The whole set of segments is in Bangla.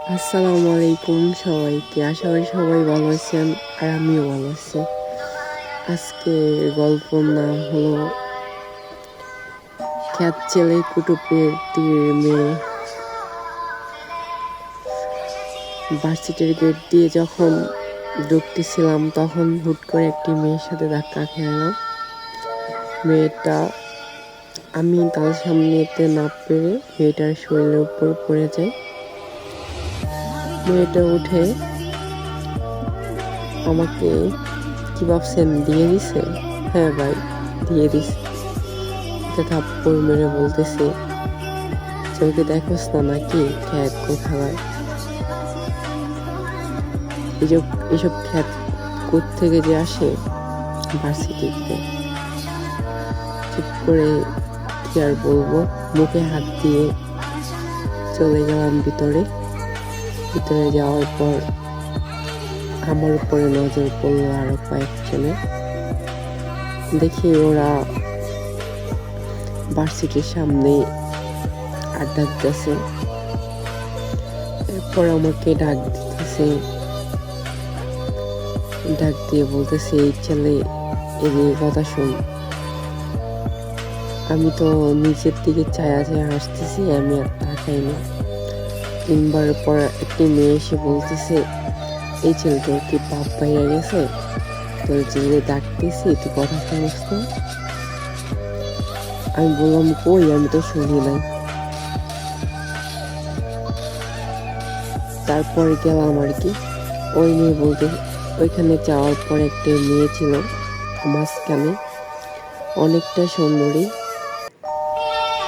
আসসালামু আলাইকুম সবাইকে। আশা করি সবাই ভালো আছেন আর আমিও ভালো আছি। আজকে গল্পর নাম হলো খ্যাত ছেলে কুটুপের তীরের মেয়ে। ভার্সিটির গেট দিয়ে যখন ঢুকতেছিলাম তখন হুট করে একটি মেয়ের সাথে ধাক্কা খেলাম। মেয়েটা আমি তার সামনেতে না পেরে মেয়েটার শরীরের উপর পড়ে যায়। মেয়েটা উঠে আমাকে কি ভাবছেন দিয়ে দিছে? হ্যাঁ ভাই, দিয়ে দিছে। থাপ্পড় মেরে বলতেছে, চোখে দেখোস না নাকি খ্যাত কোথায়? এসব খ্যাত কোত্থেকে যে আসে ভার্সিটিতে। চুপ করে কি আর বলবো, মুখে হাত দিয়ে চলে গেলাম ভিতরে যাওয়ার পর আমার উপরে নজর পড়লো আরো কয়েকজনের। দেখি ওরা ভার্সিটির সামনে আড্ডা দিতেছে। এরপর আমাকে ডাক দিতেছে, ডাক দিয়ে বলতেছে, এই ছেলে এদিকে কথা শুন। আমি তো নিচের দিকে চায়া হাসতেছি, আমি আর তাকাই না। 3বার পর একটি মেয়ে এসে বলতেছে, এই ছেলে তোর কি বাপ বাইরে গেছে? তোর যে ডাকতেছি তুই কথা শুনিস না? আমি বললাম, কই, আমি তো শুনি নাই। তারপরে গেলাম আর কি। ওই মেয়ে বলতে, ওইখানে যাওয়ার পর একটা মেয়ে ছিল মাঝখানে, অনেকটা সুন্দরী।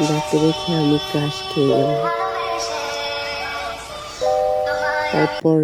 যাকে দেখে আমি ক্রাশ খেয়ে গেলাম। তারপর